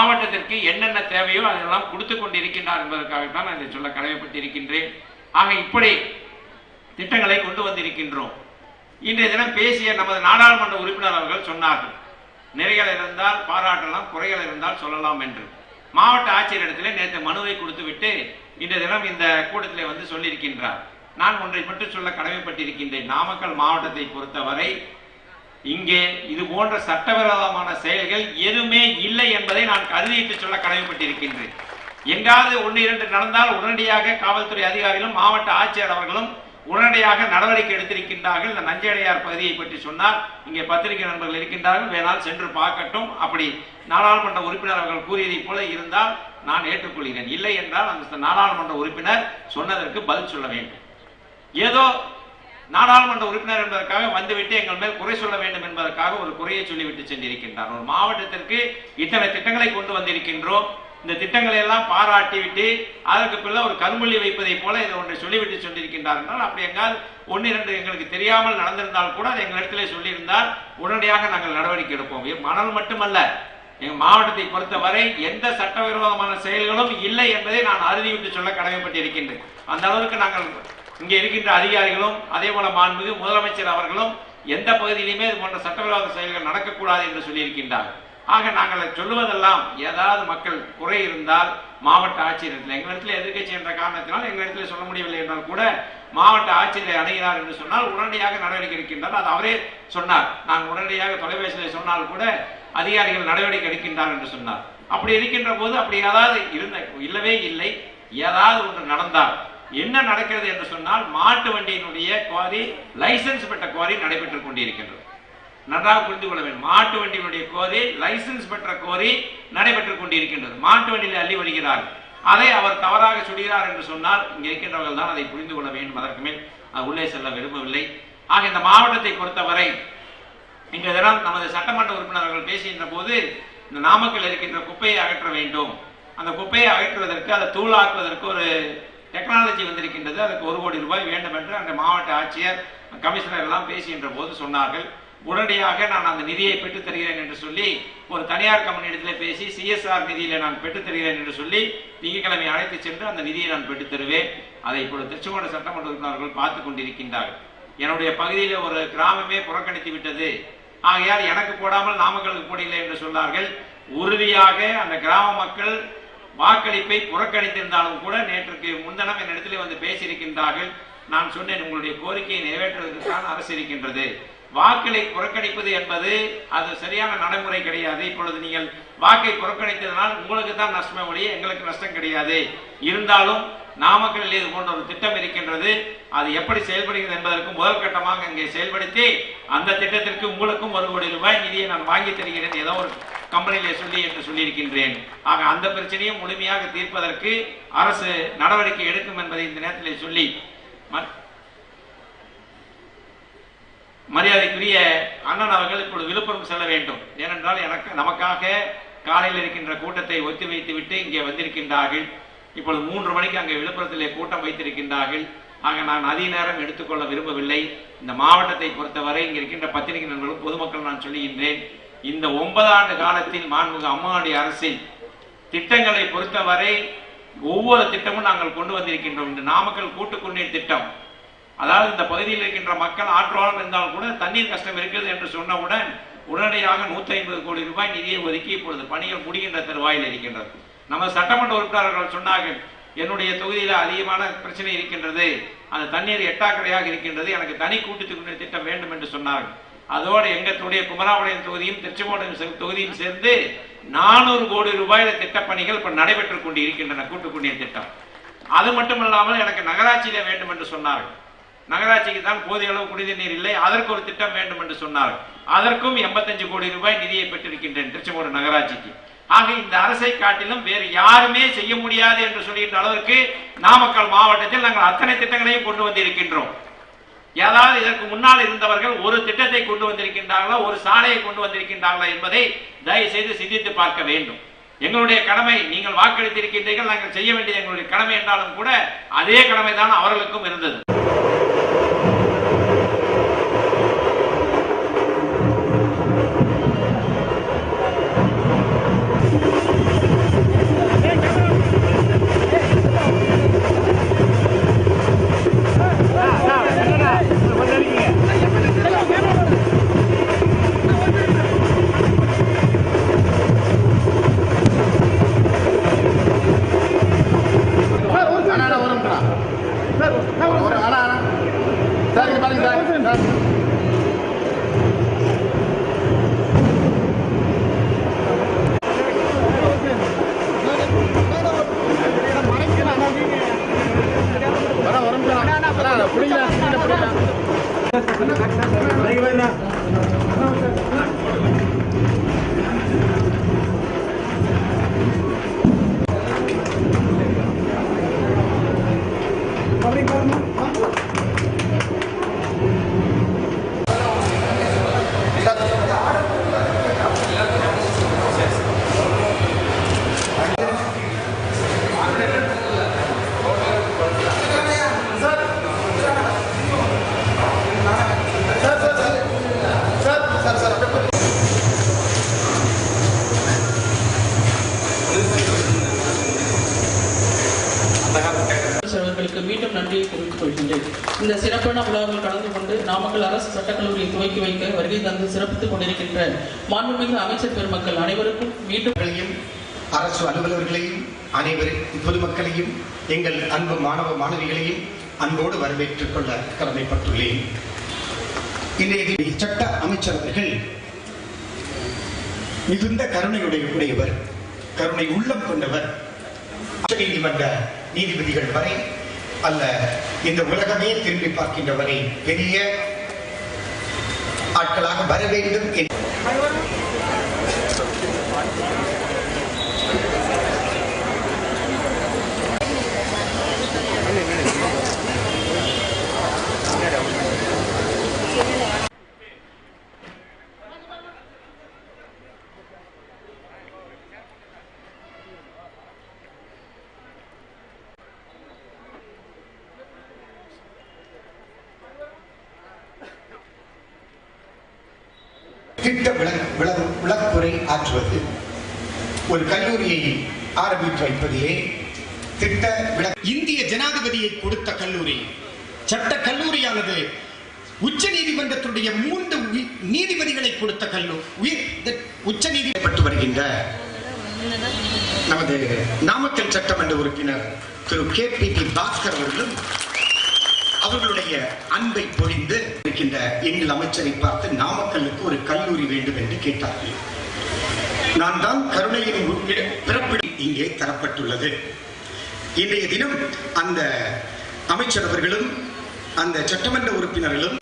மாவட்டத்திற்கு என்னென்ன தேவையோ அதெல்லாம் கொடுத்து கொண்டிருக்கின்றார் என்பதற்காகத்தான் நான் இதை சொல்ல கடமைப்பட்டிருக்கின்றேன். ஆக இப்படி திட்டங்களை கொண்டு வந்திருக்கின்றோம். இன்றைய தினம் பேசிய நமது நாடாளுமன்ற உறுப்பினர் அவர்கள் சொன்னார்கள், நிறைகள் இருந்தால் பாராட்டலாம், குறைகள் இருந்தால் சொல்லலாம் என்று. மாவட்ட ஆட்சியரிடத்தில் நேற்று மனுவை கொடுத்துவிட்டு இன்றைய தினம் இந்த கூட்டத்தில் வந்து சொல்லியிருக்கின்றார். நான் ஒன்றை மட்டும் சொல்ல கடமைப்பட்டிருக்கின்றேன். நாமக்கல் மாவட்டத்தை பொறுத்தவரை இங்கே இது போன்ற சட்டவிரோதமான செயல்கள் எதுவுமே இல்லை என்பதை நான் கருதிட்டு சொல்ல கடமைப்பட்டிருக்கின்றேன். எங்காவது 1-2 நடந்தால் உடனடியாக காவல்துறை அதிகாரிகளும் மாவட்ட ஆட்சியர் அவர்களும் உடனடியாக நடவடிக்கை எடுத்திருக்கின்றார்கள். இந்த நஞ்சடையார் பகுதியை பற்றி சொன்னார், இங்கே பத்திரிகை நண்பர்கள் இருக்கின்றார்கள், வேணால் சென்று பார்க்கட்டும். அப்படி நாடாளுமன்ற உறுப்பினர் அவர்கள் கூறியதை போல இருந்தால் நான் ஏற்றுக்கொள்கிறேன். இல்லை என்றால் அந்த நாடாளுமன்ற உறுப்பினர் சொன்னதற்கு பதில் சொல்ல வேண்டும். ஏதோ நாடாளுமன்ற உறுப்பினர் என்பதற்காக வந்துவிட்டு எங்கள் மேல் குறை சொல்ல வேண்டும் என்பதற்காக ஒரு குறையை சொல்லிவிட்டு சென்றிருக்கின்றார். ஒரு மாவட்டத்திற்கு இத்தனை திட்டங்களை கொண்டு வந்திருக்கின்றோம், இந்த திட்டங்களை எல்லாம் பாராட்டிவிட்டு அதற்கு பிள்ளை ஒரு கரும்புள்ளி வைப்பதை போல இதை ஒன்றை சொல்லிவிட்டு சொல்லியிருக்கின்றார் என்றால், அப்படி எங்காவது 1-2 எங்களுக்கு தெரியாமல் நடந்திருந்தால் கூட அதை எங்களிடத்திலே சொல்லியிருந்தால் உடனடியாக நாங்கள் நடவடிக்கை எடுப்போம். மணல் மட்டுமல்ல, எங்கள் மாவட்டத்தை பொறுத்தவரை எந்த சட்டவிரோதமான செயல்களும் இல்லை என்பதை நான் அறுதிவிட்டு சொல்ல கடமைப்பட்டிருக்கின்றேன். அந்த அளவுக்கு நாங்கள் இங்கே இருக்கின்ற அதிகாரிகளும் அதே போல மாண்புமிகு முதலமைச்சர் அவர்களும் எந்த பகுதியிலுமே இது போன்ற சட்டவிரோத செயல்கள் நடக்கக்கூடாது என்று சொல்லியிருக்கின்றார்கள். ஆக நாங்கள் சொல்லுவதெல்லாம் ஏதாவது மக்கள் குறை இருந்தால் மாவட்ட ஆட்சியரிடத்தில், எங்களிடத்தில் எதிர்க்கட்சி என்ற காரணத்தினால் எங்களிடத்தில் சொல்ல முடியவில்லை என்றால் கூட மாவட்ட ஆட்சியரை அணுகினார் என்று சொன்னால் உடனடியாக நடவடிக்கை எடுக்கின்றார். அது அவரே சொன்னார். நான் உடனடியாக தொலைபேசியில் சொன்னால் கூட அதிகாரிகள் நடவடிக்கை எடுக்கின்றார் என்று சொன்னார். அப்படி இருக்கின்ற போது அப்படி ஏதாவது இல்லவே இல்லை. ஏதாவது ஒன்று நடந்தால் என்ன நடக்கிறது என்று சொன்னால், மாட்டு வண்டியினுடைய குவாரி, லைசன்ஸ் பெற்ற குவாரி நடைபெற்றுக் கொண்டிருக்கின்றது. நன்றாக புரிந்து கொள்ள வேண்டும். மாட்டு வண்டியினுடைய குவாரி, லைசன்ஸ் பெற்ற குவாரி நடைபெற்றுக் கொண்டிருக்கின்றது. மாட்டு வண்டியில் அள்ளி வருகிறார், அதை அவர் தவறாக சொல்கிறார் என்று சொன்னால் இங்கே இருக்கின்றவர்கள் தான் அதை புரிந்து கொள்ள வேண்டும். அதற்கு மேல் உள்ளே செல்ல விரும்பவில்லை. ஆக இந்த மாவட்டத்தை பொறுத்தவரை இங்க தினம் நமது சட்டமன்ற உறுப்பினர்கள் பேசுகின்ற போது இந்த நாமக்கல் இருக்கின்ற குப்பையை அகற்ற வேண்டும், அந்த குப்பையை அகற்றுவதற்கு அதை தூளாக்குவதற்கு ஒரு டெக்னாலஜி வந்திருக்கின்றது, அதுக்கு 1 கோடி ரூபாய் வேண்டும் என்று அந்த மாவட்ட ஆட்சியர் கமிஷனர் எல்லாம் பேசுகின்ற போது சொன்னார்கள். உடனடியாக நான் அந்த நிதியை பெற்றுத் தருகிறேன் என்று சொல்லி ஒரு தனியார் கம்பெனியிடத்தில் பேசி சிஎஸ்ஆர் நிதியில நான் பெற்றுத் தருகிறேன் என்று சொல்லி திங்கட்கிழமை அழைத்து சென்று அந்த நிதியை நான் பெற்றுத் தருவேன். அதை இப்பொழுது திருச்செங்கோடு சட்டமன்ற உறுப்பினர்கள் பார்த்துக் கொண்டிருக்கின்றார்கள். என்னுடைய பகுதியில் ஒரு கிராமமே புறக்கணித்து விட்டது, ஆகையால் எனக்கு போடாமல் நாமக்கலுக்கு போடவில்லை என்று சொன்னார்கள். உறுதியாக அந்த கிராம மக்கள் வாக்களிப்பை புறக்கணித்திருந்தாலும் கூட நேற்றுக்கு முன்தினம் என்னிடத்திலே வந்து பேசியிருக்கின்றார்கள். நான் சொன்னேன், உங்களுடைய கோரிக்கையை நிறைவேற்றுவதற்கு தான் அரசு இருக்கின்றது. வாக்களை புறக்கணிப்பது என்பது அது சரியான நடைமுறை கிடையாது. இப்பொழுது நீங்கள் வாக்கை புறக்கணித்ததனால் உங்களுக்கு தான் நஷ்டமே ஒழிய எங்களுக்கு நஷ்டம் கிடையாது. இருந்தாலும் நாமக்கல்லில் இது போன்ற ஒரு திட்டம் இருக்கின்றது, அது எப்படி செயல்படுகிறது என்பதற்கு முதல் கட்டமாக இங்கே செயல்படுத்தி அந்த திட்டத்திற்கு உங்களுக்கும் 1 கோடி ரூபாய் நிதியை நான் வாங்கி தருகிறேன் ஏதோ ஒரு கம்பெனியிலே சொல்லி என்று சொல்லியிருக்கின்றேன். ஆக அந்த பிரச்சனையும் முழுமையாக தீர்ப்பதற்கு அரசு நடவடிக்கை எடுக்கும் என்பதை இந்த நேரத்தில் சொல்லி மரியாதைக்குரிய அண்ணன் அவர்கள் இப்பொழுது விழுப்புரம் செல்ல வேண்டும். ஏனென்றால் நமக்காக காலையில் இருக்கின்ற கூட்டத்தை ஒத்தி வைத்து விட்டு இங்கே வந்திருக்கின்றார்கள். இப்பொழுது 3 மணிக்கு அங்கே விழுப்புரத்திலே கூட்டம் வைத்திருக்கின்றார்கள். ஆக நான் அதிக நேரம் எடுத்துக்கொள்ள விரும்பவில்லை. இந்த மாவட்டத்தை பொறுத்தவரை இங்கே இருக்கின்ற பத்திரிகை நண்பர்கள் பொதுமக்கள் நான் சொல்லுகின்றேன், இந்த 9 ஆண்டு காலத்தில் மாண்புமிகு அம்மாவுடைய அரசில் திட்டங்களை பொறுத்தவரை ஒவ்வொரு திட்டமும் நாங்கள் கொண்டு வந்திருக்கின்றோம். இந்த நாமக்கல் கூட்டு குடிநீர் திட்டம், அதாவது இந்த பகுதியில் இருக்கின்ற மக்கள் ஆற்றோரம் இருந்தாலும் கூட தண்ணீர் கஷ்டம் இருக்கிறது என்று சொன்னவுடன் உடனடியாக 150 கோடி ரூபாய் நிதியை ஒதுக்கி இப்பொழுது பணிகள் முடிகின்ற தருவாயில் இருக்கின்றது. நம்ம சட்டமன்ற உறுப்பினர்கள் சொன்னார்கள், என்னுடைய தொகுதியில் அதிகமான பிரச்சனை இருக்கின்றது, அந்த தண்ணீர் எட்டாக்கரையாக இருக்கின்றது, எனக்கு தனி கூட்டு குடிநீர் திட்டம் வேண்டும் என்று சொன்னார்கள். அதோடு எங்களுடைய குமராபாளையம் தொகுதியும் திருச்செங்கோடு தொகுதியும் சேர்ந்து 400 கோடி ரூபாயில திட்டப்பணிகள் இப்ப நடைபெற்றுக் கொண்டு இருக்கின்றன கூட்டு குடிநீர் திட்டம். அது மட்டுமல்லாமல் எனக்கு நகராட்சியில வேண்டும் என்று சொன்னார்கள். நகராட்சிக்கு தான் போதிய அளவு குடிநீர் நீர் இல்லை, அதற்கு ஒரு திட்டம் வேண்டும் என்று சொன்னார்கள். அதற்கும் 85 கோடி ரூபாய் நிதியை பெற்றிருக்கின்றேன் திருச்செங்கோடு நகராட்சிக்கு. ஆக இந்த அரசை காட்டிலும் வேறு யாருமே செய்ய முடியாது என்று சொல்கின்ற அளவிற்கு நாமக்கல் மாவட்டத்தில் நாங்கள் அத்தனை திட்டங்களையும் கொண்டு வந்திருக்கின்றோம். ஏதாவது இதற்கு முன்னால் இருந்தவர்கள் ஒரு திட்டத்தை கொண்டு வந்திருக்கின்றார்களா, ஒரு சாலையை கொண்டு வந்திருக்கின்றார்களா என்பதை தயவு செய்து சிந்தித்து பார்க்க வேண்டும். எங்களுடைய கடமை, நீங்கள் வாக்களித்திருக்கின்றீர்கள், நாங்கள் செய்ய வேண்டியது எங்களுடைய கடமை என்றாலும் கூட அதே கடமை தான் அவர்களுக்கும் இருந்தது. நன்றியை தெரிவித்துக் கொள்கின்றேன். இந்த சிறப்பான விழாவில் கலந்து கொண்டு நாமக்கல் அரசு சட்டக்கல்லூரியை துவக்கி வைக்க வருகை தந்து சிறப்பித்துக் கொண்டிருக்கின்ற மாண்புமிகு அமைச்சர் பெருமக்கள் அனைவருக்கும் மீண்டும் அரசு அலுவலர்களையும் அனைவரும் பொதுமக்களையும் எங்கள் அன்பு மாணவ மாணவிகளையும் அன்போடு வரவேற்றுக் கொள்ள கடமைப்பட்டுள்ளேன். இன்றைய சட்ட அமைச்சர் அவர்கள் மிகுந்த கருணையுடையவர், கருணை உள்ளம் கொண்டவர். நீதிமன்ற நீதிபதிகள் வரை அல்ல, இந்த உலகமே திரும்பி பார்க்கின்ற வரை பெரிய ஆட்களாக வர வேண்டும். திட்ட விளக்குரை ஆற்றுவது, ஒரு கல்லூரியை ஆரம்பித்து வைப்பதிலே திட்ட இந்திய ஜனாதிபதியை கொடுத்த கல்லூரி, சட்ட கல்லூரியானது உச்ச நீதிமன்றத்துடைய 3 நீதிபதிகளை கொடுத்த கல்லூரி. உச்ச நீதிமன்றப்பட்டு வருகின்ற நமது நாமக்கல் சட்டமன்ற உறுப்பினர் திரு KPP பாஸ்கர் அவர்களும் அவர்களுடைய அன்பை பொழிந்து இருக்கின்ற எங்கள் அமைச்சரை பார்த்து நாமக்கல்லுக்கு ஒரு கல்லூரி வேண்டும் என்று கேட்டார்கள். நான் தான் கருணையின் பிறப்பில் இங்கே தரப்பட்டுள்ளது. இன்றைய தினம் அந்த அமைச்சர் அவர்களும் அந்த சட்டமன்ற உறுப்பினர்களும்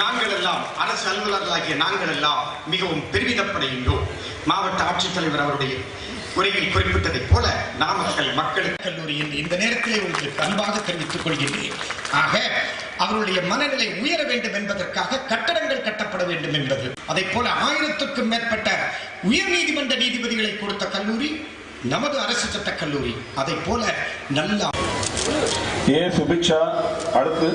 நாங்கள் எல்லாம் அரசு அலுவலர்களாகிய நாங்கள் எல்லாம் மிகவும் பெருமிதப்படைகின்றோம். மாவட்ட ஆட்சித்தலைவர் அவருடைய உரையில் குறிப்பிட்டதைப் போல நாமக்கல் மக்களுக்கு கல்லூரியில் இந்த நேரத்திலே உங்களுக்கு அன்பாக தெரிவித்துக் கொள்கின்றேன். ஆக அவருடைய மனநிலை உயர வேண்டும் என்பதற்காக கட்டடங்கள் கட்டப்பட வேண்டும் என்பது, அதை போல 1000க்கும் மேற்பட்ட உயர் நீதிமன்ற நீதிபதிகளை கொடுத்த கல்லூரி நமது அரசு சட்ட கல்லூரி. அதை போல நல்ல சுபிக்ஷா அடுத்து